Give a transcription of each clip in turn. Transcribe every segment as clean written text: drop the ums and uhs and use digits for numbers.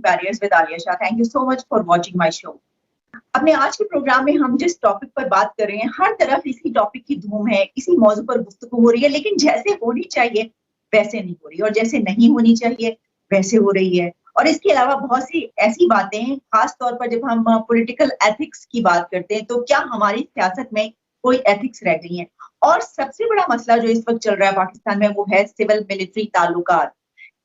Barriers with Alia Shah. Thank you so much for watching my show. अपने आज के programme में हम जिस टॉपिक पर बात कर रहे हैं, हर तरफ इसी टॉपिक की धूम है, इसी मौजू पर गुफ्तगू हो रही है, लेकिन जैसे होनी चाहिए वैसे नहीं हो रही, और जैसे नहीं होनी चाहिए वैसे हो रही है। और इसके अलावा बहुत सी ऐसी बातें हैं, खास तौर पर जब हम पॉलिटिकल एथिक्स की बात करते हैं, तो क्या हमारी सियासत में कोई एथिक्स रह गई है? और सबसे बड़ा मसला जो इस वक्त चल रहा है पाकिस्तान में, वो है सिविल मिलिट्री ताल्लुकात।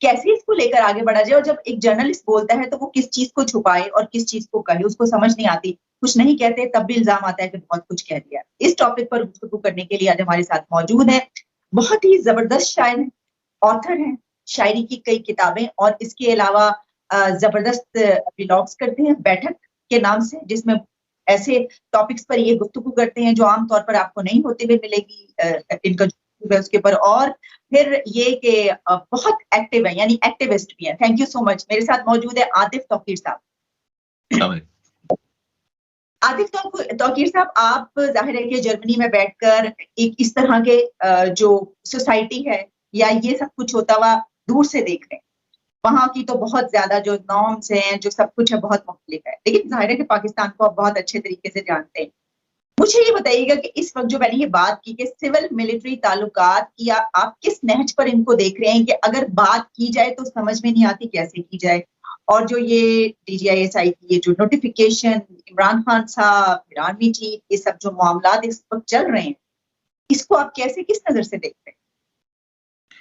कैसे इसको लेकर आगे बढ़ा जाए, और जब एक जर्नलिस्ट बोलता है तो वो किस चीज को छुपाए और किस चीज को कहे, उसको समझ नहीं आती। कुछ नहीं कहते तब भी इल्जाम आता है कि बहुत कुछ कह दिया। इस टॉपिक पर गुफ्तगू करने के लिए आज हमारे साथ मौजूद है बहुत ही जबरदस्त शायर हैं, ऑथर हैं, शायरी की कई किताबें, और इसके अलावा जबरदस्त ब्लॉग्स करते हैं बैठक के नाम से, जिसमें ऐसे टॉपिक्स पर ये गुफ्तगू करते हैं जो आमतौर पर आपको नहीं होते हुए मिलेगी इनका उसके ऊपर। और फिर ये कि बहुत एक्टिव है, यानी एक्टिविस्ट भी है। Thank you so much. मेरे साथ मौजूद है आतिफ तौकीर साहब। आतिफ तौकीर साहब, आप जाहिर है कि जर्मनी में बैठकर एक इस तरह के जो सोसाइटी है या ये सब कुछ होता हुआ दूर से देख रहे हैं। वहां की तो बहुत ज्यादा जो नॉर्म्स हैं, जो सब कुछ है, बहुत मुख्तलिफ है, लेकिन जाहिर है कि पाकिस्तान को आप बहुत अच्छे तरीके से जानते हैं। मुझे ये बताइएगा कि इस वक्त जो मैंने ये बात की कि सिविल मिलिट्री ताल्लुकात की, आप किस नहज पर इनको देख रहे हैं कि अगर बात की जाए तो समझ में नहीं आती कैसे की जाए? और जो ये DGISI की ये जो नोटिफिकेशन, इमरान खान साहब, ईरानवी चीफ, ये सब जो मामला इस वक्त चल रहे हैं, इसको आप कैसे, किस नजर से देखते हैं?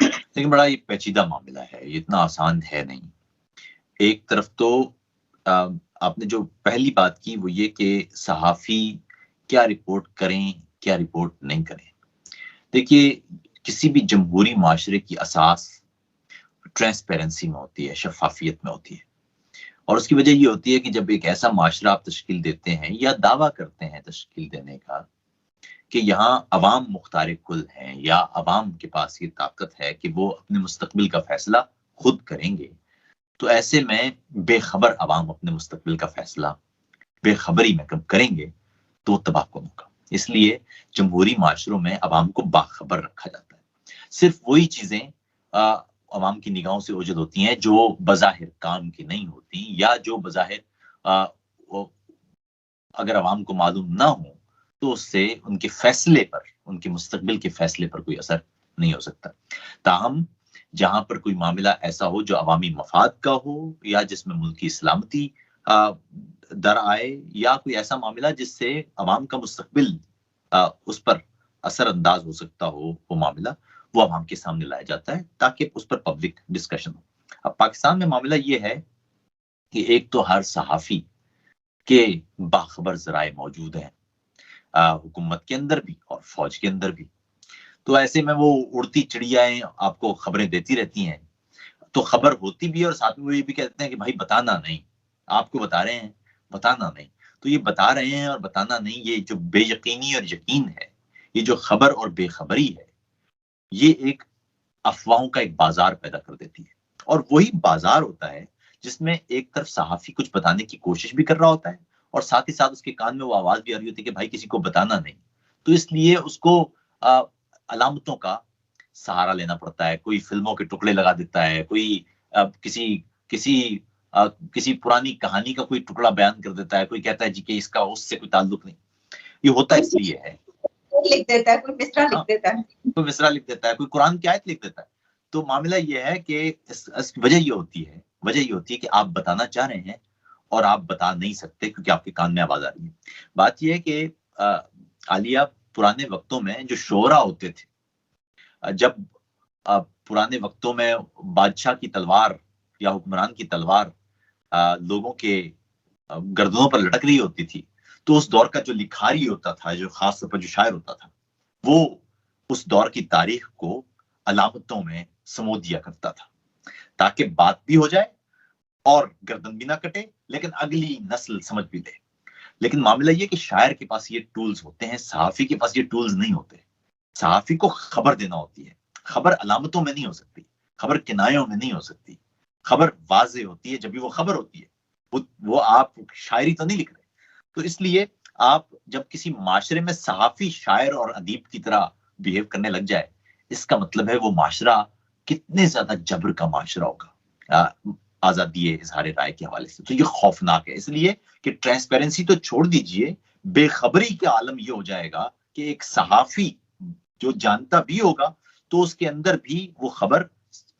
लेकिन बड़ा ये पेचीदा मामला है, ये इतना आसान है नहीं। एक तरफ तो आपने जो पहली बात की वो ये कि सहाफी क्या रिपोर्ट करें, क्या रिपोर्ट नहीं करें। देखिए, किसी भी जमहूरी माशरे की असास ट्रांसपेरेंसी में होती है, शफाफियत में होती है। और उसकी वजह ये होती है कि जब एक ऐसा माशरा आप तश्कील देते हैं या दावा करते हैं तश्कील देने का कि यहाँ अवाम मुख्तार कुल हैं, या अवाम के पास ये ताकत है कि वो अपने मुस्तकबिल का फैसला खुद करेंगे, तो ऐसे में बेखबर अवाम अपने मुस्तकबिल का फैसला बेखबरी में कब करेंगे तो तबाहकुन होगा। इसलिए जमहूरी माशरों में अवाम को बाखबर रखा जाता है। सिर्फ वही चीजें अवाम की निगाहों से ओझल होती हैं जो बज़ाहिर काम की नहीं होती, या जो बज़ाहिर अगर अवाम को मालूम ना हो तो उससे उनके फैसले पर, उनके मुस्तकबिल के फैसले पर कोई असर नहीं हो सकता। ताहम जहां पर कोई मामला ऐसा हो जो अवामी मफाद का हो, या जिसमें मुल्क की सलामती दर आए, या कोई ऐसा मामला जिससे अवाम का मुस्तकबिल उस पर असरअंदाज हो सकता हो, वो मामला वो अवाम के सामने लाया जाता है ताकि उस पर पब्लिक डिस्कशन हो। अब पाकिस्तान में मामला ये है कि एक तो हर सहाफी के बाखबर जराए मौजूद हैं, हुकूमत के अंदर भी और फौज के अंदर भी। तो ऐसे में वो उड़ती चिड़ियाएं आपको खबरें देती रहती हैं, तो खबर होती भी है और साथ में वो ये भी कहते हैं कि भाई बताना नहीं, आपको बता रहे हैं, बताना नहीं। तो ये बता रहे हैं और बताना नहीं, ये जो बेयकीनी और यकीन है, ये जो खबर और बेखबरी है, ये एक अफवाहों का एक बाजार पैदा कर देती है। और वही बाजार होता है जिसमें एक तरफ सहाफी कुछ बताने की कोशिश भी कर रहा होता है और साथ ही साथ उसके कान में वो आवाज भी आ रही होती है कि भाई किसी को बताना नहीं। तो इसलिए उसको अलामतों का सहारा लेना पड़ता है। कोई फिल्मों के टुकड़े लगा देता है, कोई किसी पुरानी कहानी का कोई टुकड़ा बयान कर देता है, कोई कहता है जी कि इसका उससे कोई ताल्लुक नहीं। ये होता इसलिए है, लिख देता है, कोई मिसरा लिख देता है, कोई मिसरा लिख देता है, कोई कुरान की आयत लिख देता है। तो मामला ये है कि वजह ये होती है कि आप बताना चाह रहे हैं और आप बता नहीं सकते क्योंकि आपके कान में आवाज आ रही है। बात यह है कि आलिया, पुराने वक्तों में जो शोरा होते थे, जब पुराने वक्तों में बादशाह की तलवार या हुक्मरान की तलवार लोगों के गर्दनों पर लटक रही होती थी, तो उस दौर का जो लिखारी होता था, जो खास तौर पर जो शायर होता था, वो उस दौर की तारीख को अलामतों में समो दिया करता था ताकि बात भी हो जाए और गर्दन भी ना कटे, लेकिन अगली नस्ल समझ भी ले। लेकिन मामला ये कि शायर के पास ये टूल्स होते हैं, सहाफी के पास ये टूल्स नहीं होते। सहाफी को खबर देना होती है। खबर अलामतों में नहीं हो सकती, खबर किनायों में नहीं हो सकती। खबर वाज़े होती है जब भी वो खबर होती है। वो आप शायरी तो नहीं लिख रहे। तो इसलिए आप जब किसी माशरे में सहाफी शायर और अदीब की तरह बिहेव करने लग जाए, इसका मतलब है वो माशरा कितने ज्यादा जबर का माशरा होगा। आजादी इजहार राय के हवाले से। तो ये खौफनाक है, इसलिए कि ट्रांसपेरेंसी तो छोड़ दीजिए, बेखबरी का आलम ये हो जाएगा कि एक सहाफी जो जानता भी होगा तो उसके अंदर भी वो खबर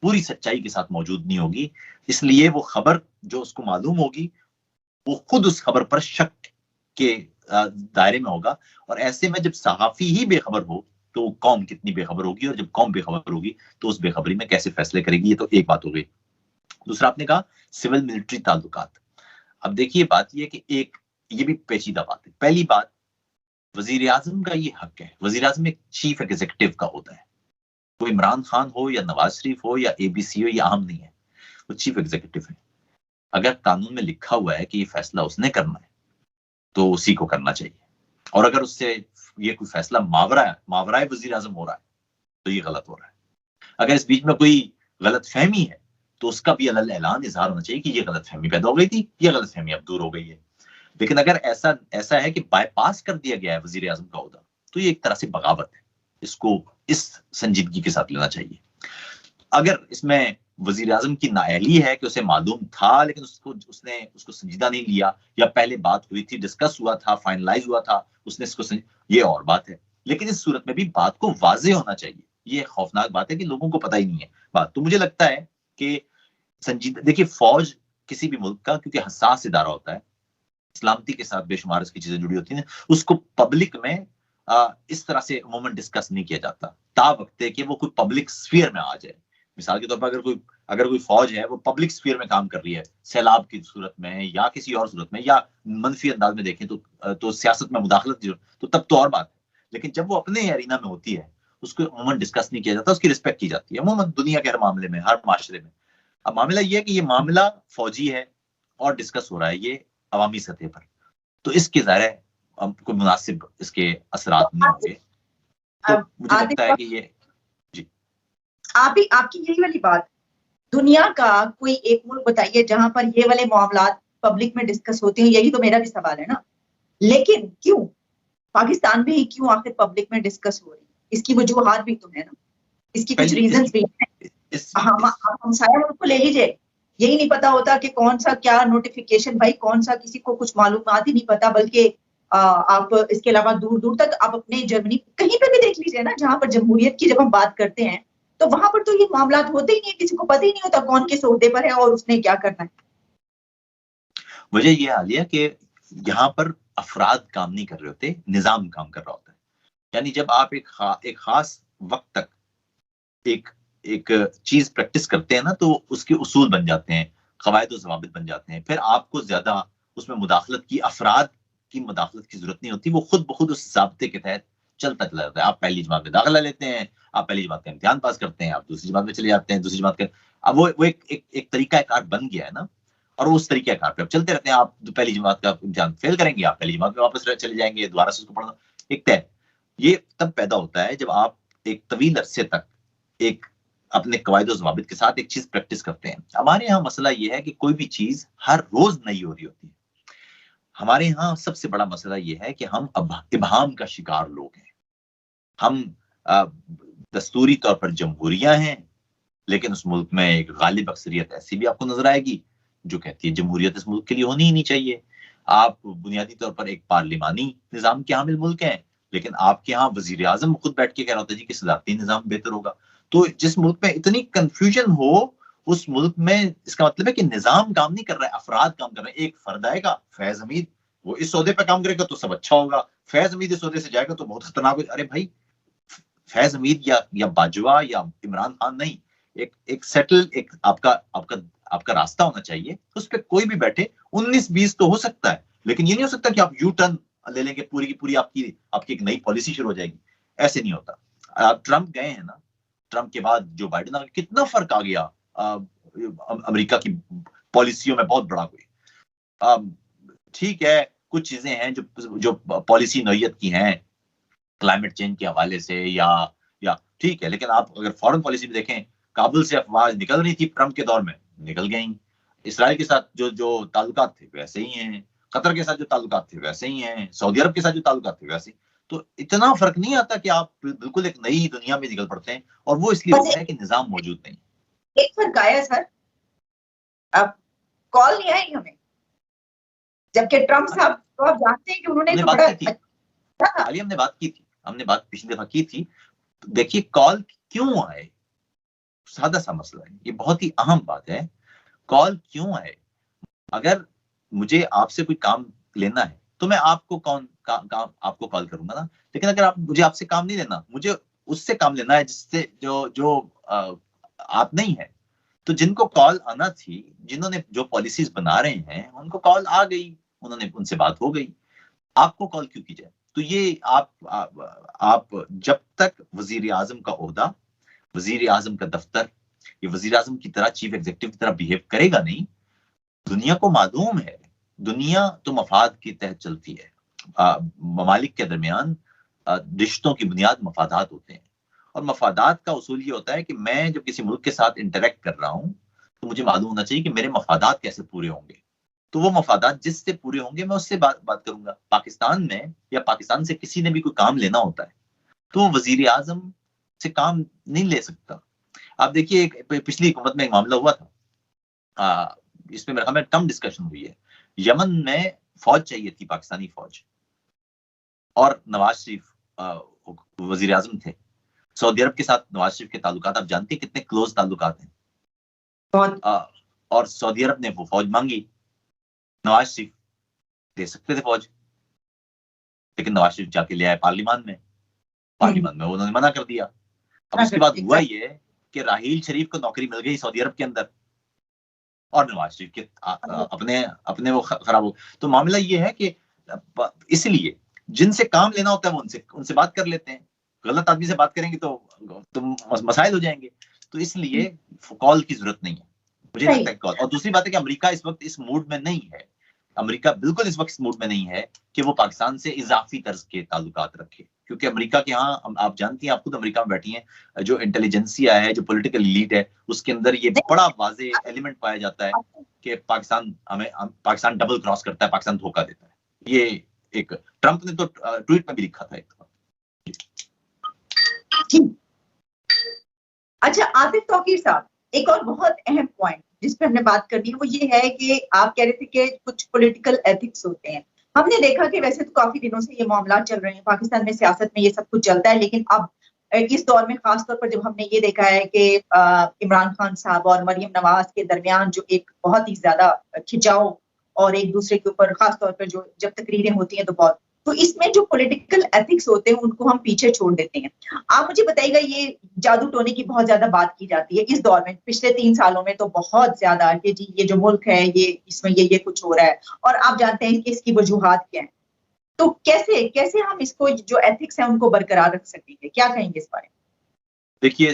पूरी सच्चाई के साथ मौजूद नहीं होगी, इसलिए वो खबर जो उसको मालूम होगी वो खुद उस खबर पर शक के दायरे में होगा। और ऐसे में जब सहाफी ही बेखबर हो तो कौम कितनी बेखबर होगी, और जब कौम बेखबर होगी तो उस बेखबरी में कैसे फैसले करेगी। ये तो एक बात हो गई। दूसरा आपने कहा सिविल मिलिट्री ताल्लुकात। अब देखिए बात ये कि एक ये भी पेचीदा बात है। पहली बात, वजीर आजम का ये हक है, वजीर आजम एक चीफ एग्जीक्यूटिव का होता है, वो इमरान खान हो या नवाज शरीफ हो या एबीसी हो, ये अहम नहीं है, वो चीफ एग्जीक्यूटिव है। अगर कानून में लिखा हुआ है कि ये फैसला उसने करना है तो उसी को करना चाहिए, और अगर उससे ये कोई फैसला मावराए वजीर आजम हो रहा है तो ये गलत हो रहा है। अगर इस बीच में कोई गलत फहमी है तो उसका भी अलग ऐलान इजहार होना चाहिए कि ये गलत फहमी पैदा हो गई थी, ये गलत फहमी अब दूर हो गई है। लेकिन अगर ऐसा है कि बाईपास कर दिया गया है वजीर आजम का ओहदा, तो ये एक तरह से बगावत है, इसको इस संजीदगी के साथ लेना चाहिए। अगर इसमें वजीर आजम की नाअहली है कि उसे मालूम था लेकिन उसने उसको संजीदा नहीं लिया, या पहले बात हुई थी, डिस्कस हुआ था, फाइनलाइज हुआ था, उसने इसको ये और बात है। लेकिन इस सूरत में भी बात को वाजे होना चाहिए। ये खौफनाक बात है कि लोगों को पता ही नहीं है बात। तो मुझे लगता है कि संजीदा, देखिए फौज किसी भी मुल्क का क्योंकि हसास इदारा होता है, सलामती के साथ बेशुमार इसकी चीजें जुड़ी होती हैं, उसको पब्लिक में इस तरह से अमूमन डिस्कस नहीं किया जाता ता वक्त कि वो कोई पब्लिक स्फीयर में आ जाए। मिसाल के तौर पर अगर कोई फौज है वो पब्लिक स्फीयर में काम कर रही है, सैलाब की सूरत में या किसी और सूरत में, या मनफी अंदाज में देखें तो सियासत में मुदाखलत, तो तब तो और बात है। लेकिन जब वो अपने एरिना में होती है उसको अमूमन डिस्कस नहीं किया जाता, उसकी रिस्पेक्ट की जाती है अमूमन दुनिया के हर मामले में, हर माशरे में। अब मामला ये है कि ये मामला फौजी है और डिस्कस हो रहा है ये अवामी सतह पर, तो इसके ज़ाहिर है कोई मुनासिब इसके असरात नहीं होंगे। तो मुझे लगता है कि ये जी आपकी यही वाली बात, दुनिया का कोई एक मुल्क बताइए जहां पर ये वाले मामलात पब्लिक में डिस्कस होते हैं, यही तो मेरा भी सवाल है ना। लेकिन क्यों पाकिस्तान में ही क्यों आखिर पब्लिक में डिस्कस हो रही है? इसकी वजूहात भी तो है ना, इसकी कुछ रीजंस भी है। हम सारे मुल्क को ले लीजिए, यही नहीं पता होता कि कौन सा क्या नोटिफिकेशन, भाई कौन सा, किसी को कुछ मालूमात ही नहीं पता। बल्कि आप इसके अलावा दूर दूर तक आप अपने जर्मनी कहीं पे भी देख लीजिए ना, जहां पर जमहूरियत की जब हम बात करते हैं तो वहां पर तो ये मामला होते ही नहीं है, किसी को पता ही नहीं होता कौन किस ओहदे पर है और उसने क्या करना है। वजह ये आलिया कि यहाँ पर अफराद काम नहीं कर रहे होते, निजाम काम कर रहा होता है। यानी जब आप एक खास वक्त तक एक चीज प्रैक्टिस करते हैं ना तो उसके उसूल बन जाते हैं, कवायद और ज़वाबित बन जाते हैं, फिर आपको ज्यादा उसमें मुदाखलत की, अफराद की मुदाखलत की जरूरत नहीं होती, वो खुद ब खुद उस ज़ाब्ते के तहत चलता चला जाता है। आप पहली जमात में दाखिला लेते हैं, आप पहली जमात का इम्तिहान पास करते हैं, आप दूसरी जमात में चले जाते हैं, दूसरी जमात का अब वो एक तरीका कार बन गया है ना, और उस तरीके कार पे आप चलते रहते हैं। आप पहली जमात का इम्तिहान फेल करेंगे, आप पहली जमात में वापस चले जाएंगे, दोबारा से उसको पढ़ना एक तय। ये तब पैदा होता है जब आप एक तवील अरसे तक एक अपने कवायद ज़वाबित के साथ एक चीज प्रैक्टिस करते हैं। हमारे यहाँ मसला ये है कि कोई भी चीज हर रोज नई हो रही होती है। हमारे यहाँ सबसे बड़ा मसला ये है कि हम इबहाम का शिकार लोग हैं। हम दस्तूरी तौर पर जमहूरिया हैं, लेकिन उस मुल्क में एक गालिब अक्सरियत ऐसी भी आपको नजर आएगी जो कहती है जमहूरियत इस मुल्क के लिए होनी ही नहीं चाहिए। आप बुनियादी तौर पर एक पार्लिमानी निजाम के हामिल मुल्क हैं, लेकिन आपके यहाँ वजीर आजम खुद बैठ के कह रहा होता है जी कि सदारती निजाम बेहतर होगा। तो जिस मुल्क में इतनी कंफ्यूजन हो उस मुल्क में इसका मतलब है कि निजाम काम नहीं कर रहा है, अफराद काम कर रहे हैं। एक फर्द आएगा, फैज हमीद, वो इस सौदे पर काम करेगा तो सब अच्छा होगा, फैज हमीद इस सौदे से जाएगा तो बहुत खतरनाक हो। अरे भाई, फैज हमीद या बाजवा या इमरान खान नहीं, एक सेटल, एक आपका रास्ता होना चाहिए, उस पर कोई भी बैठे। 19-20 तो हो सकता है, लेकिन ये नहीं हो सकता कि आप यू टर्न ले लेंगे, पूरी की पूरी आपकी एक नई पॉलिसी शुरू हो जाएगी। ऐसे नहीं होता। ट्रंप गए हैं ना, ट्रंप के बाद जो बाइडेन आ गया, कितना फर्क आ गया अमेरिका की पॉलिसियों में, बहुत बड़ा कोई। ठीक है, कुछ चीजें हैं जो पॉलिसी नौयत की हैं क्लाइमेट चेंज के हवाले से या ठीक है, लेकिन आप अगर फॉरेन पॉलिसी में देखें, काबुल से अफवाज निकल रही थी ट्रंप के दौर में, निकल गई। इसराइल के साथ जो ताल्लुकात थे वैसे ही हैं, कतर के साथ जो ताल्लुकात थे वैसे ही हैं, सऊदी अरब के साथ जो ताल्लुकात थे वैसे ही। तो इतना फर्क नहीं आता कि आप बिल्कुल एक नई दुनिया में निकल पड़ते हैं, और वो इसलिए होता है कि निजाम मौजूद नहीं। एक फर्क आया सर, अब कॉल नहीं आई हमें, जबकि ट्रम्प साहब तो आप जानते हैं कि उन्होंने हमने तो बात बड़ा की थी, अच्छा अली हमने बात की थी, हमने बात पिछली दफा की थी। तो देखिए कॉल क्यों आए, सादा सा मसला है, ये बहुत ही अहम बात है। कॉल क्यों आए? अगर मुझे आपसे कोई काम लेना है तो मैं आपको आपको कॉल करूंगा ना। लेकिन अगर मुझे आपसे काम नहीं लेना, मुझे उससे काम लेना है जिससे जो जो आप नहीं है, तो जिनको कॉल आना थी, जिन्होंने जो पॉलिसीज बना रहे हैं, उनको कॉल आ गई, उन्होंने उनसे बात हो गई, आपको कॉल क्यों की जाए? तो ये आप जब तक वजीर आजम का ओहदा, वजीर आजम का दफ्तर, ये वजीर आजम की तरह चीफ एग्जीक्यूटिव की तरह बिहेव करेगा नहीं, दुनिया को मालूम है, दुनिया तो मफाद के तहत चलती है। ममालिक के दरमियान रिश्तों की बुनियाद मफादात होते हैं, और मफादात का उसूल ये होता है कि मैं जब किसी मुल्क के साथ इंटरेक्ट कर रहा हूं तो मुझे मालूम होना चाहिए कि मेरे मफादात कैसे पूरे होंगे। तो वो मफादात जिससे पूरे होंगे मैं उससे बात करूंगा। पाकिस्तान में या पाकिस्तान से किसी ने भी कोई काम लेना होता है तो वो वजीर आजम से काम नहीं ले सकता। आप देखिए पिछली हुकूमत में एक मामला हुआ था, इसमें मेरे ख्याल में कम डिस्कशन हुई है। यमन में फौज चाहिए थी, पाकिस्तानी फौज, और नवाज शरीफ वजीर आजम थे। सऊदी अरब के साथ नवाज शरीफ के ताल्लुकात आप जानते हैं कितने क्लोज ताल्लुकात हैं। और सऊदी अरब ने वो फौज मांगी, नवाज शरीफ दे सकते थे फौज, लेकिन नवाज शरीफ जाके ले आए पार्लियामान में उन्होंने मना कर दिया। अब उसके बाद हुआ ये कि राहील शरीफ को नौकरी मिल गई सऊदी अरब के अंदर, और नवाज शरीफ के अपने वो खराब हो। तो मामला ये है कि इसलिए जिनसे काम लेना होता है वो उनसे बात कर लेते हैं। गलत आदमी से बात करेंगे तो मसाइल हो जाएंगे। तो इसलिए कॉल की जरूरत नहीं है, मुझे लगता है कॉल। और दूसरी बात है कि अमेरिका इस वक्त इस मूड में नहीं है, अमेरिका बिल्कुल इस वक्त इस मूड में नहीं है कि वो पाकिस्तान से इजाफी तर्ज के ताल्लुकात रखे, क्योंकि अमेरिका के यहाँ आप जानती हैं, आप खुद अमेरिका में बैठी हैं, जो इंटेलिजेंसिया है, जो पॉलिटिकल लीड है, उसके अंदर ये बड़ा वाजे एलिमेंट पाया जाता है कि पाकिस्तान डबल क्रॉस करता है, पाकिस्तान धोखा देता है। ये एक ट्रंप ने तो ट्वीट में भी लिखा था एक। अच्छा आतिफ तौकीर साहब, एक और बहुत अहम पॉइंट जिस पे हमने बात करनी है वो ये है कि आप कह रहे थे कि कुछ पॉलिटिकल एथिक्स होते हैं। हमने देखा कि वैसे तो काफी दिनों से ये मामला चल रहे हैं पाकिस्तान में, सियासत में ये सब कुछ चलता है, लेकिन अब इस दौर में खासतौर पर जब हमने ये देखा है कि इमरान खान साहब और मरियम नवाज के दरमियान जो एक बहुत ही ज्यादा खिंचाव और एक दूसरे के ऊपर खासतौर पर जो जब तकरीरें होती हैं तो इसमें जो पॉलिटिकल एथिक्स होते हैं उनको हम पीछे छोड़ देते हैं। आप मुझे बताइएगा, ये जादू टोने की बहुत ज्यादा बात की जाती है इस दौर में, पिछले 3 सालों में तो बहुत ज्यादा कि जी ये जो मुल्क है ये इसमें ये कुछ हो रहा है, और आप जानते हैं कि इसकी वजूहात क्या है। तो कैसे हम इसको जो एथिक्स है उनको बरकरार रख सकेंगे, क्या कहेंगे इस बारे में? देखिए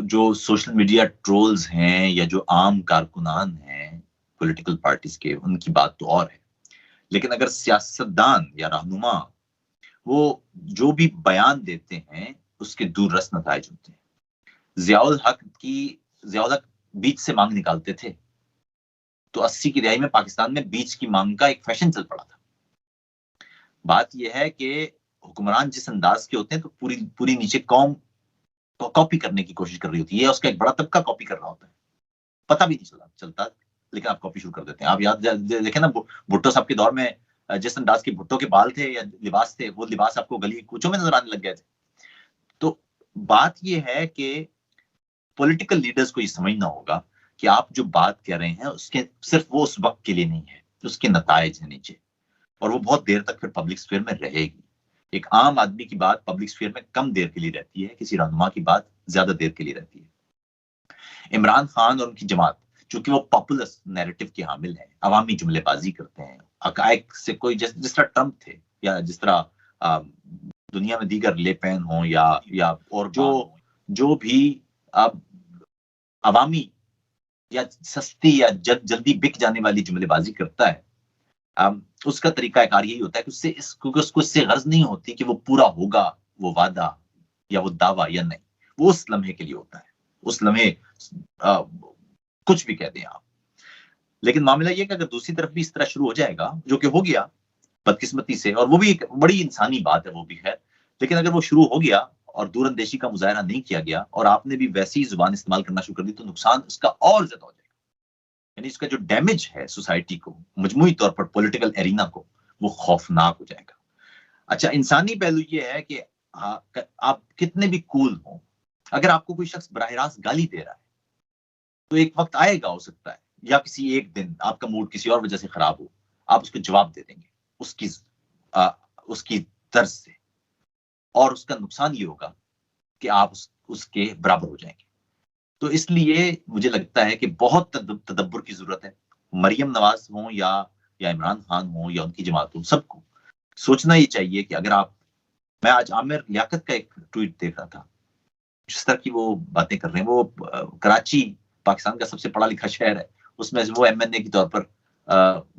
जो सोशल मीडिया ट्रोल्स हैं या जो आम कारकुनान हैं पॉलिटिकल पार्टीज के, उनकी बात तो और है, लेकिन अगर सियासतदान या रहनुमा वो जो भी बयान देते हैं उसके दूररस नताइज होते हैं। जियाउल हक बीच से मांग निकालते थे, तो 80 की दहाई में पाकिस्तान में बीच की मांग का एक फैशन चल पड़ा था। बात यह है कि हुक्मरान जिस अंदाज के होते हैं तो पूरी नीचे कौम कॉपी करने की कोशिश कर रही होती है, उसका एक बड़ा तबका कॉपी कर रहा होता है, पता भी नहीं चलता, लेकिन आप कॉपी शुरू कर देते हैं। आप याद देखें ना, भुट्टो साहब के दौर में जिस अंदाज के भुट्टो के बाल थे या लिबास थे, वो लिबास आपको गली कूचों में नजर आने लग गए थे। तो बात यह है कि पॉलिटिकल लीडर्स को ये समझना होगा कि आप जो बात कह रहे हैं उसके सिर्फ वो उस वक्त के लिए नहीं है, उसके नताइज है नीचे, और वो बहुत देर तक फिर पब्लिक स्फीयर में रहेगी। एक आम आदमी की बात पब्लिक स्फीयर में कम देर के लिए रहती है, किसी रहनुमा की बात ज्यादा देर के लिए रहती है। इमरान खान और उनकी जमात, चूंकि वो पॉपुलर नैरेटिव के हामिल हैं, अवामी जुमलेबाजी करते हैं, हकायक से कोई जिस तरह ट्रंप थे या जिस तरह दुनिया में दीगर ले पेन हो या और जो भी अवामी या सस्ती या जल्दी बिक जाने वाली जुमलेबाजी करता है, उसका तरीकाकार यही होता है कि उसको इससे गर्ज नहीं होती कि वो पूरा होगा वो वादा या वो दावा या नहीं, वो उस लम्हे के लिए होता है, उस लम्हे कुछ भी कह दें आप। लेकिन मामला ये कि अगर दूसरी तरफ भी इस तरह शुरू हो जाएगा, जो कि हो गया बदकिस्मती से, और वो भी एक बड़ी इंसानी बात है वो भी है, लेकिन अगर वो शुरू हो गया और दूरअंदेशी का मुजाहरा नहीं किया गया और आपने भी वैसी जुबान इस्तेमाल करना शुरू कर दी, तो नुकसान उसका और ज्यादा हो जाएगा। यानी इसका जो डैमेज है सोसाइटी को, मजमूई तौर पर पॉलिटिकल एरिना को, वो खौफनाक हो जाएगा। अच्छा, इंसानी पहलू ये है कि आप कितने भी कूल हो, अगर आपको कोई शख्स बराह रास्त गाली दे रहा है तो एक वक्त आएगा, हो सकता है, या किसी एक दिन आपका मूड किसी और वजह से खराब हो, आप उसको जवाब दे देंगे उसकी तर्ज से, और उसका नुकसान ये होगा कि आप उसके बराबर हो जाएंगे। तो इसलिए मुझे लगता है कि बहुत तदब्बर की जरूरत है। मरियम नवाज हो या इमरान खान हो या उनकी जमात हो, सबको सोचना ये चाहिए कि अगर मैं आज आमिर लियाकत का एक ट्वीट देख रहा था, जिस तरह की वो बातें कर रहे हैं, वो कराची पाकिस्तान का सबसे पढ़ा लिखा शहर है, उसमें वो MNA के तौर पर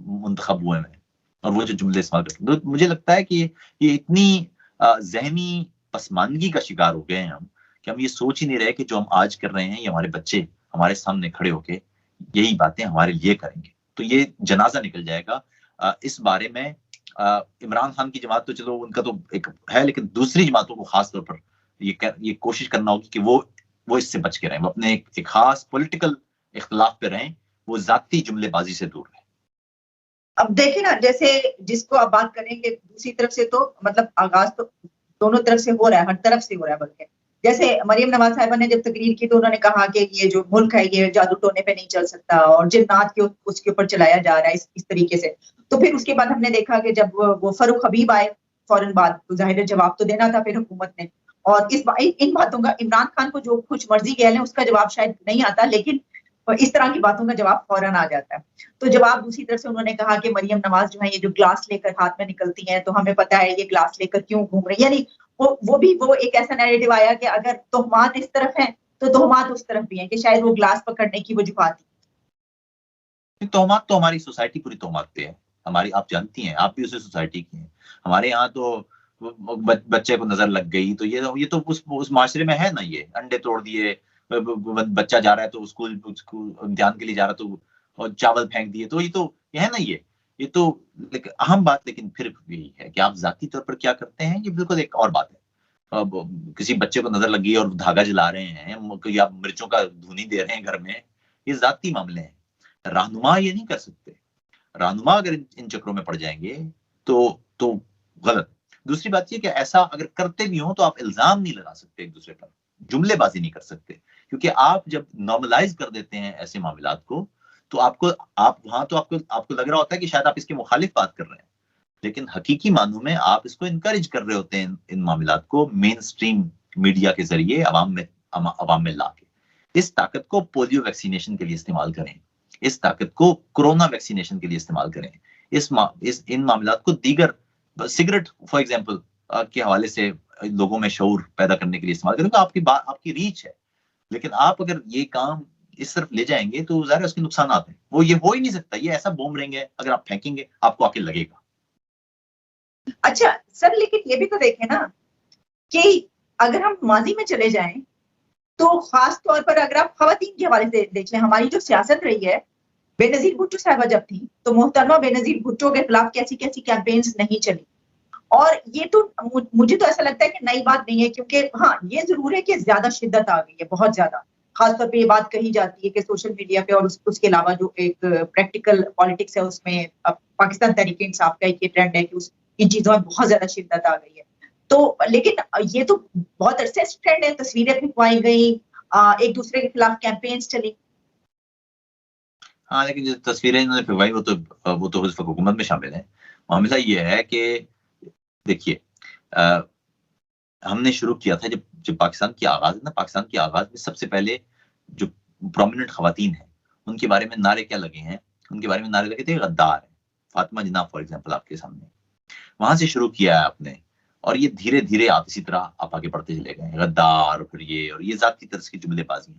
मुंतखब हुए हैं, और वो जो जुमले इस्तेमाल करते हैं, तो मुझे लगता है कि ये इतनी जहनी पसमानगी का शिकार हो गए हैं हम, कि हम ये सोच ही नहीं रहे कि जो हम आज कर रहे हैं, ये हमारे बच्चे हमारे सामने खड़े होके यही बातें हमारे लिए करेंगे, तो ये जनाजा निकल जाएगा। इस बारे में इमरान खान की जमात तो चलो उनका तो एक है, लेकिन दूसरी जमातों को खास तौर पर ये कोशिश करना होगी कि वो इससे बच के रहें, वो अपने एक खास पॉलिटिकल इख्तिलाफ पे रहें, वो जाती जुमलेबाजी से दूर रहें। अब देखिए ना, जैसे जिसको आप बात करेंगे दूसरी तरफ से, तो मतलब आगाज तो दोनों तरफ से हो रहा है, हर तरफ से हो रहा है। बल्कि जैसे मरियम नवाज साहिबा ने जब तकरीर की तो उन्होंने कहा कि ये जो मुल्क है ये जादू टोने पे नहीं चल सकता, और जिन्नात के उसके ऊपर चलाया जा रहा है इस तरीके से। तो फिर उसके बाद हमने देखा कि जब वो फरूख हबीब आए फौरन बाद, तो जाहिर जवाब तो देना था फिर हुकूमत ने, और इन बातों का इमरान खान को जो कुछ मर्जी कह लें उसका जवाब शायद नहीं आता, लेकिन इस तरह की बातों का जवाब फौरन आ जाता है। तो जवाब दूसरी तरफ से उन्होंने कहा कि मरियम नवाज जो है ये जो ग्लास लेकर हाथ में निकलती हैं, तो हमें पता है ये ग्लास लेकर क्यों घूम रही है। यानी वो एक ऐसा नैरेटिव आया कि अगर तोहमात इस तरफ है तो तोहमात उस तरफ भी है, कि शायद वो ग्लास पकड़ने की वजूहात थी। तोहमात तो हमारी सोसाइटी पूरी तोहमात पे है हमारी, आप जानती हैं, आप भी उसी सोसाइटी की हैं। हमारे यहाँ तो बच्चे को नजर लग गई तो ये तो उस माशरे में है ना, ये अंडे तोड़ दिए, बच्चा जा रहा है तो स्कूल इम्तिहान के लिए जा रहा तो और चावल फेंक दिए, तो ये है ना, ये तो अहम बात, लेकिन फिर यही है कि आप जाती तौर पर क्या करते हैं, ये बिल्कुल एक और बात है। अब किसी बच्चे को नजर लगी और धागा जला रहे हैं या मिर्चों का धुनी दे रहे हैं घर में, ये जाती मामले हैं। रहनुमा ये नहीं कर सकते। रहनुमा अगर इन चक्रों में पड़ जाएंगे तो गलत। दूसरी बात ये कि ऐसा अगर करते भी हो तो आप इल्जाम नहीं लगा सकते एक दूसरे पर, जुमलेबाजी नहीं कर सकते, क्योंकि आप जब नॉर्मलाइज कर देते हैं ऐसे मामलात को, तो आपको लग रहा होता है कि शायद आप इसके मुखालिफ बात कर रहे हैं, लेकिन हकीकी मानों में आप इसको इनकरेज कर रहे होते हैं, इन मामलात को मेन स्ट्रीम मीडिया के जरिए अवाम में ला के। इस ताकत को पोलियो वैक्सीनेशन के लिए इस्तेमाल करें, इस ताकत को कोरोना वैक्सीनेशन के लिए इस्तेमाल करें, इन मामलात को दीगर सिगरेट फॉर एग्जांपल के हवाले से लोगों में शऊर पैदा करने के लिए इस्तेमाल करें। आपकी रीच है, लेकिन आप अगर ये काम इस तरफ ले जाएंगे तो ज़ाहिर है उसके नुकसान आते हैं। वो ये हो ही नहीं सकता, ये ऐसा बूमरैंग है, अगर आप फेंकेंगे आपको आके लगेगा। अच्छा सर, लेकिन ये भी तो देखें ना कि अगर हम माजी में चले जाएं तो खास तौर पर अगर आप खवातीन के हवाले से देख लें, हमारी जो सियासत रही है, बेनजीर भुट्टो साहिबा जब थी तो मोहतरमा बेनजीर भुट्टो के खिलाफ कैसी कैसी कैंपेन्स नहीं चली, और ये तो मुझे तो ऐसा लगता है कि नई बात नहीं है, क्योंकि हाँ ये जरूर है कि ज्यादा शिद्दत आ गई है, बहुत ज्यादा। खासतौर पे ये बात कही जाती है कि सोशल मीडिया पे और उसके अलावा जो एक प्रैक्टिकल पॉलिटिक्स है उसमें पाकिस्तान तहरीक इंसाफ का एक ट्रेंड है कि इन चीजों में बहुत ज्यादा शिद्दत आ गई है। तो लेकिन ये तो बहुत अरसे से ट्रेंड है, तस्वीरें फिकवाई गई, एक दूसरे के खिलाफ कैंपेन्स चली। हाँ, लेकिन जो तस्वीरें इन्होंने फिकवाई वो तो हुकूमत में शामिल है। मामला ये है कि देखिए, हमने शुरू किया था जब पाकिस्तान की आगाज है ना, पाकिस्तान की आगाज में सबसे पहले जो प्रोमिनेंट खवातीन हैं उनके बारे में नारे क्या लगे हैं, उनके बारे में नारे लगे थे गद्दार है, फातिमा जिन्ना फॉर एग्जांपल आपके सामने, वहां से शुरू किया है आपने, और ये धीरे धीरे आप इसी तरह आप आगे बढ़ते चले गए, गद्दार, फिर ये जाती तरह की जुमलेबाजी।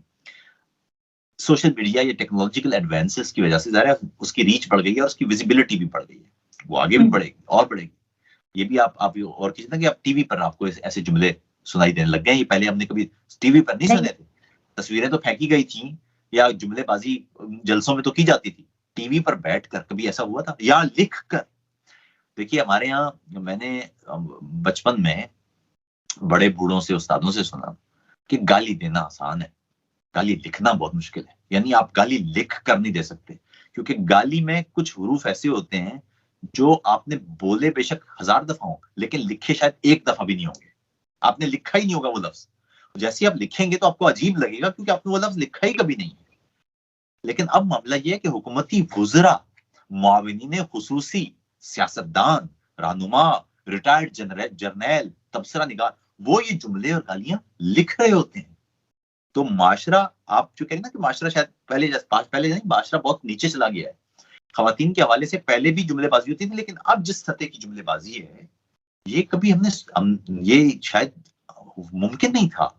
सोशल मीडिया या टेक्नोलॉजिकल एडवांसेस की वजह से ज़ाहिर है उसकी रीच बढ़ गई है और उसकी विजिबिलिटी भी बढ़ गई है, वो आगे भी बढ़ेगी और बढ़ेगी। ये भी आप और कीजिए ना कि आप टीवी पर आपको ऐसे जुमले सुनाई देने लग गए, ये पहले हमने कभी टीवी पर नहीं सुने थे। तस्वीरें तो फेंकी गई थी या जुमलेबाजी जलसों में तो की जाती थी, टीवी पर बैठकर कभी ऐसा हुआ था या लिख कर? देखिए हमारे यहाँ मैंने बचपन में बड़े बूढ़ों से उस्तादों से सुना कि गाली देना आसान है, गाली लिखना बहुत मुश्किल है। यानी आप गाली लिख कर नहीं दे सकते, क्योंकि गाली में कुछ हुरूफ ऐसे होते हैं जो आपने बोले बेशक 1000 दफा हो, लेकिन लिखे शायद एक दफा भी नहीं होंगे, आपने लिखा ही नहीं होगा वो लफ्ज। जैसे आप लिखेंगे तो आपको अजीब लगेगा क्योंकि आपने वो लफ्ज लिखा ही कभी नहीं है। लेकिन अब मामला यह है कि हुकूमती वुज़रा, मुआविनीन खुसूसी, सियासतदान, रहनुमा, रिटायर्ड जर्नैल, तबसरा निगार, वो ये जुमले और गालियां लिख रहे होते हैं। तो माशरा, आप जो कह रहे हैं ना कि माशरा शायद पहले नहीं, माशरा बहुत नीचे चला गया है। खवातीन के हवाले से पहले भी जुमलेबाजी होती थी, लेकिन अब जिस सतह की जुमलेबाजी है, ये कभी ये शायद मुमकिन नहीं था।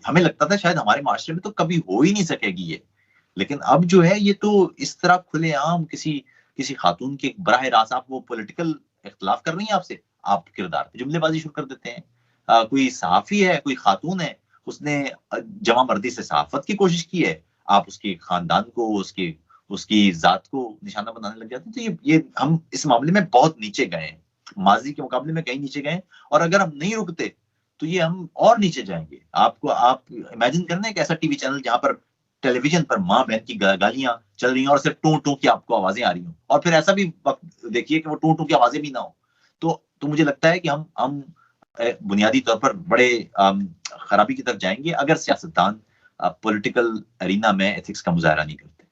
हमें लगता था शायद हमारे माशरे में तो कभी हो ही नहीं सकेगी ये, लेकिन अब जो है ये तो इस तरह खुलेआम किसी खातून के बराह रास्त, आप वो पॉलिटिकल इख्तलाफ कर रही हैं आपसे, आप किरदार पे जुमलेबाजी शुरू कर देते हैं। कोई सहाफी है, कोई खातून है, उसने जमा मर्दी से सहाफत की कोशिश की है, आप उसके खानदान को, उसकी जात को निशाना बनाने लग जाते हैं। तो ये हम इस मामले में बहुत नीचे गए हैं, माजी के मुकाबले में कहीं नीचे गए, और अगर हम नहीं रुकते तो ये हम और नीचे जाएंगे। आप इमेजिन करना एक ऐसा टीवी चैनल जहां पर टेलीविजन पर माँ बहन की गालियां चल रही हैं और सिर्फ टू टू की आपको आवाजें आ रही हो, और फिर ऐसा भी वक्त देखिए कि वो टू टू की आवाजें भी ना हो। तो मुझे लगता है कि हम बुनियादी तौर पर बड़े खराबी की तरफ जाएंगे अगर सियासतदान पॉलिटिकल अरीना में एथिक्स का मुजाहरा नहीं करते।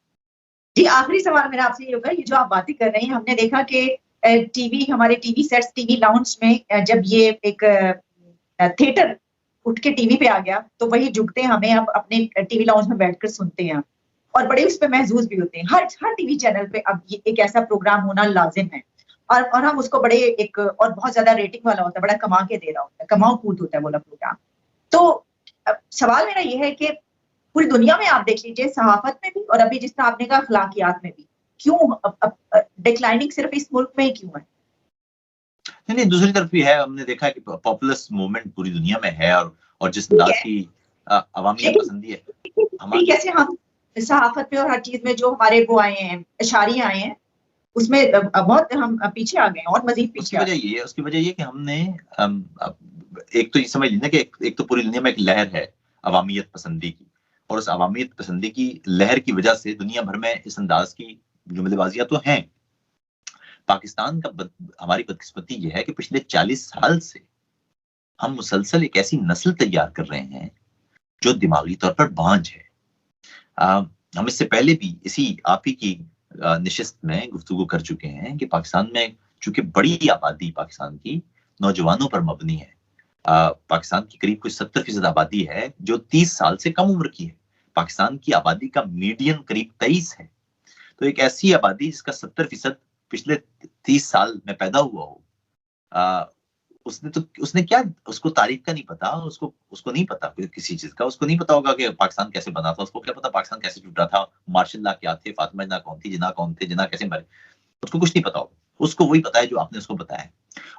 जी, आखिरी सवाल मेरा आपसे ये होगा, ये जो आप बातें कर रहे हैं, हमने देखा कि हमारे टीवी सेट्स, टीवी लाउंज में जब ये एक थिएटर उठ के टीवी पे आ गया, तो वही झुकते हैं, हमें अब अपने टीवी लाउंज में बैठकर सुनते हैं और बड़े उस पर महसूस भी होते हैं। हर टीवी चैनल पे अब ये एक ऐसा प्रोग्राम होना लाजिम है, और हम उसको बड़े एक और बहुत ज्यादा रेटिंग वाला होता है, बड़ा कमा के दे रहा होता है, कमाओ कूद होता है बोला प्रोग्राम। तो सवाल मेरा ये है कि पूरी दुनिया में आप देख लीजिए, सहाफत में भी और अभी जिस तरह आपने कहा अखलाकियात में भी, क्यों डिक्लाइनिंग सिर्फ इस मुल्क में ही क्यों है? नहीं, दूसरी तरफ भी है। हमने देखा है कि पॉपुलस मूवमेंट पूरी दुनिया में है, और जिस अंदाज की अवामियत पसंदी है कैसे हम सहाफत में और हर चीज में जो हमारे वो आए हैं, इशारियां आए हैं, उसमें बहुत हम पीछे आ गए और मजीद पीछे। उसकी वजह ये कि हमने एक तो ये समझ लीजिए कि एक तो पूरी दुनिया में एक लहर है अवामियत पसंदी की, और उस अवामियत पसंदी की लहर की वजह से दुनिया भर में इस अंदाज की जुमलेबाजियां तो हैं। पाकिस्तान का हमारी बदकिस्मती यह है कि पिछले 40 साल से हम मुसलसल एक ऐसी नस्ल तैयार कर रहे हैं जो दिमागी तौर पर बांझ है। हम इससे पहले भी इसी आप ही की निशिस्त में गुफ्तगू कर चुके हैं कि पाकिस्तान में चूंकि बड़ी आबादी पाकिस्तान की नौजवानों पर मबनी है, पाकिस्तान की करीब कुछ 70% आबादी है जो 30 साल से कम उम्र की है। पाकिस्तान की आबादी का मीडियन करीब 23 है। तो एक ऐसी आबादी जिसका 70% पिछले 30 साल में पैदा हुआ हो, उसने क्या, उसको तारीख का नहीं पता, उसको नहीं पता किसी चीज का, उसको नहीं पता होगा कि पाकिस्तान कैसे बना था, उसको क्या पता पाकिस्तान कैसे टूटा था, मार्शल लॉ क्या थे, फातिमा जिन्ना कौन थी, जिन्ना कौन थे, जिन्ना कैसे मरे, उसको कुछ नहीं पता होगा। उसको वही पता है जो आपने उसको बताया है।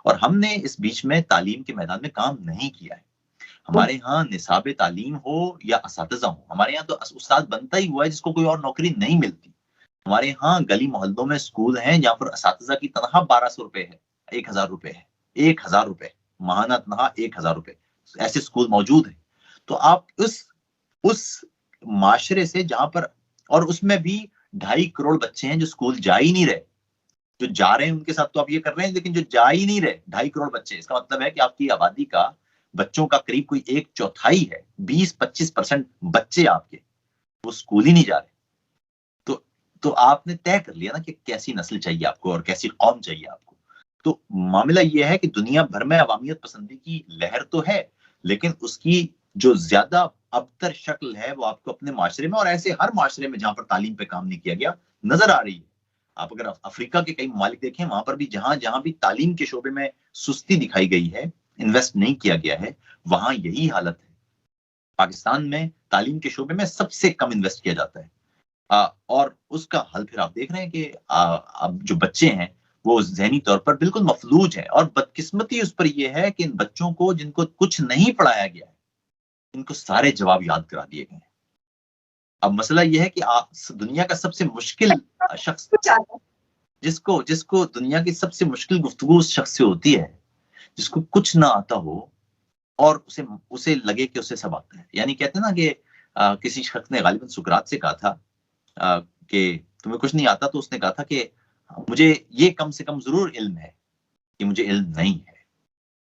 और हमने इस बीच में तालीम के मैदान में काम नहीं किया है। हमारे यहाँ निसाब तालीम हो या असातिज़ा हो, हमारे यहाँ तो उस्ताद बनता ही हुआ है जिसको कोई और नौकरी नहीं मिलती। हमारे यहाँ गली मोहल्लों में स्कूल हैं जहाँ पर असातिज़ा की तनख्वाह 1200 रुपए है, 1000 रुपए है, 1000 रुपए माहाना तनख्वाह, 1000 रुपए, ऐसे स्कूल मौजूद हैं। तो आप उस माशरे से जहां पर, और उसमें भी 2.5 करोड़ बच्चे हैं जो स्कूल जा ही नहीं रहे, जो जा रहे हैं उनके साथ तो आप ये कर रहे हैं, लेकिन जो जा ही नहीं रहे 2.5 करोड़ बच्चे, इसका मतलब है कि आपकी आबादी का बच्चों का करीब कोई 1/4 है, 20-25% बच्चे आपके वो स्कूल ही नहीं जा रहे। तो आपने तय कर लिया ना कि कैसी नस्ल चाहिए आपको और कैसी कौम चाहिए आपको। तो मामला यह है कि दुनिया भर में अवामियत पसंदी की लहर तो है, लेकिन उसकी जो ज्यादा अबतर शक्ल है वो आपको अपने माशरे में, और ऐसे हर माशरे में जहां पर तालीम पे काम नहीं किया गया, नजर आ रही है। आप अगर अफ्रीका के कई ममालिक देखें, वहां पर भी जहां जहां भी तालीम के शोबे में सुस्ती दिखाई गई है, इन्वेस्ट नहीं किया गया है, वहां यही हालत है। पाकिस्तान में तालीम के शोबे में सबसे कम इन्वेस्ट किया जाता है, और उसका हल फिर आप देख रहे हैं कि अब जो बच्चे हैं वो ज़हनी तौर पर बिल्कुल मफलूज है। और बदकिस्मती उस पर यह है कि इन बच्चों को जिनको कुछ नहीं पढ़ाया गया है, इनको सारे जवाब याद करा दिए गए हैं। अब मसला यह है कि दुनिया का सबसे मुश्किल शख्स, जिसको दुनिया की सबसे मुश्किल गुफ्तगू उस शख्स से होती है जिसको कुछ ना आता हो और उसे लगे कि उसे सब आता है। यानी कहते हैं ना कि किसी शख्स ने गालिबन सुकरात से कहा था कि तुम्हें कुछ नहीं आता, तो उसने कहा था कि मुझे ये कम से कम जरूर इल्म है कि मुझे इल्म नहीं है।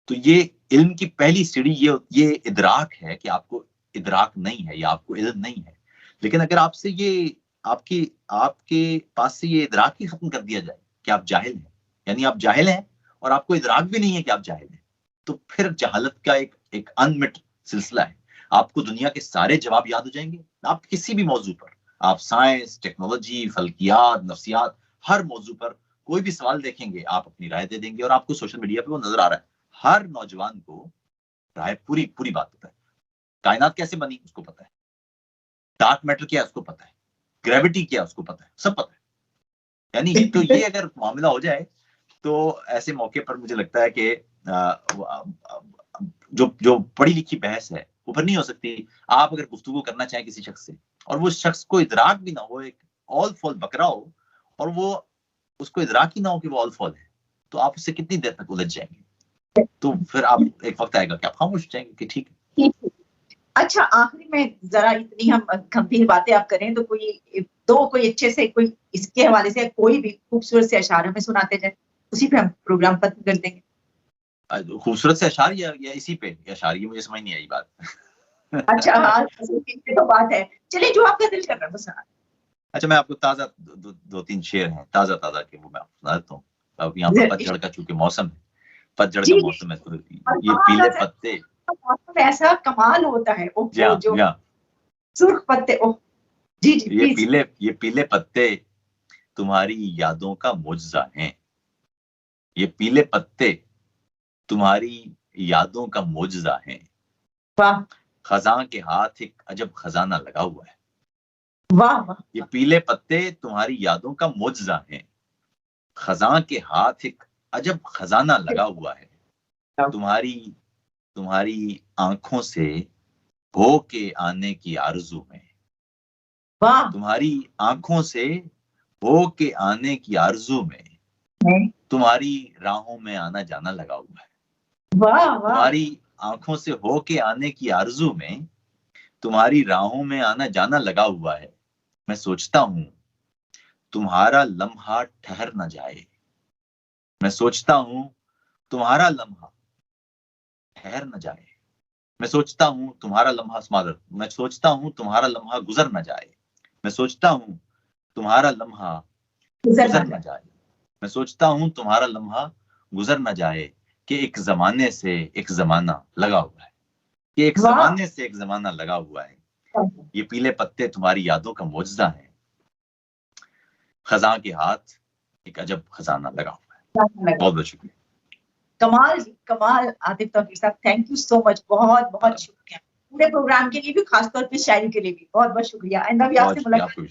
तो ये इल्म की पहली सीढ़ी ये इदराक है कि आपको इदराक नहीं है या आपको इल्म नहीं है। लेकिन अगर आपसे ये आपके पास से ये इदराक ही खत्म कर दिया जाए कि आप जाहिल हैं, यानी आप जाहिल हैं और आपको इदराक भी नहीं है कि आप जाहिल हैं, तो फिर जहालत का एक अनमिट सिलसिला है। आपको दुनिया के सारे जवाब याद हो जाएंगे, आप किसी भी मौजू पर, आप साइंस, टेक्नोलॉजी, फल्कियात, नफ्सियात, हर मौजू पर कोई भी सवाल देखेंगे, आप अपनी राय दे देंगे और आपको सोशल मीडिया पे वो नजर आ रहा है। हर नौजवान को राय पूरी बात पता है। कायनात कैसे बनी उसको पता है, डार्क मैटर क्या है उसको पता है, ग्रेविटी क्या है उसको पता है, सब पता है। यानी तो ये अगर मामला हो जाए तो ऐसे मौके पर मुझे लगता है कि जो पढ़ी लिखी बहस है वो फिर नहीं हो सकती। आप अगर गुफ्तगू करना चाहें किसी शख्स से और वो शख्स को इदराक भी ना हो, एक ऑल फॉल बकरा हो, और वो उसको इदराक ही ना हो कि वो ऑल फॉल है, तो आप उससे कितनी देर तक उलझ जाएंगे? तो फिर आप एक वक्त आएगा कि आप खामोश हो जाएंगे कि ठीक है। अच्छा, आखिरी में जरा इतनी हम गंभीर बातें आप करें तो कोई अच्छे से कोई इसके हवाले से कोई भी खूबसूरत से अशार हमें सुनाते जाए, उसी पे हम प्रोग्राम खत्म कर देंगे। खूबसूरत से अशार या इसी पे अशार, ये मुझे समझ नहीं आई बात। अच्छा हाँ, तो बात है, चलिए जो आपका दिल कर रहा है वो सुना। अच्छा, मैं आपको ताजा दो तीन शेर हैं ताजा के, वो मैं आपको सुना देता हूँ। अब यहाँ पर पतझड़ का चूंकि मौसम है, पतझड़ का मौसम है, तो ये पीले पत्ते, मौसम ऐसा कमाल होता है, वो जो सुर्ख पत्ते, ओह जी ये पीले पत्ते तुम्हारी यादों का मुजज़ा हैं। ये पीले पत्ते तुम्हारी यादों का मुजज़ा हैं। वाह। खजां के हाथ एक अजब खजाना लगा हुआ है। वाह वाह। ये पीले पत्ते तुम्हारी यादों का मुजज़ा हैं। खजां के हाथ एक अजब खजाना लगा हुआ है। तुम्हारी आंखों से हो के आने की आरज़ू में। वाह। तुम्हारी आंखों से हो के आने की आरज़ू में तुम्हारी राहों में आना जाना लगा हुआ है। वाह वाह। तुम्हारी आंखों से हो के आने की आरज़ू में तुम्हारी राहों में आना जाना लगा हुआ है। मैं सोचता हूं तुम्हारा लम्हा ठहर न जाए। मैं सोचता हूं तुम्हारा लम्हा ठहर न जाए। मैं सोचता हूं तुम्हारा लम्हा स्मादर, मैं सोचता हूं तुम्हारा लम्हा गुजर न जाए। मैं सोचता हूं तुम्हारा लम्हा गुजर न जाए। मैं सोचता हूं तुम्हारा लम्हा गुजर न जाए कि एक जमाने से एक जमाना लगा हुआ है। कि एक जमाने से एक जमाना लगा हुआ है। ये पीले पत्ते तुम्हारी यादों का मुजज़ा है। खजां के हाथ एक अजब खजाना लगा हुआ है। बहुत बहुत शुक्रिया। कमाल आतिफ तौकीर साहब, थैंक यू सो मच, बहुत बहुत शुक्रिया। पूरे प्रोग्राम के लिए भी, खासतौर पे शायरी के लिए भी बहुत बहुत शुक्रिया। आइंदा भी आपसे मुलाकात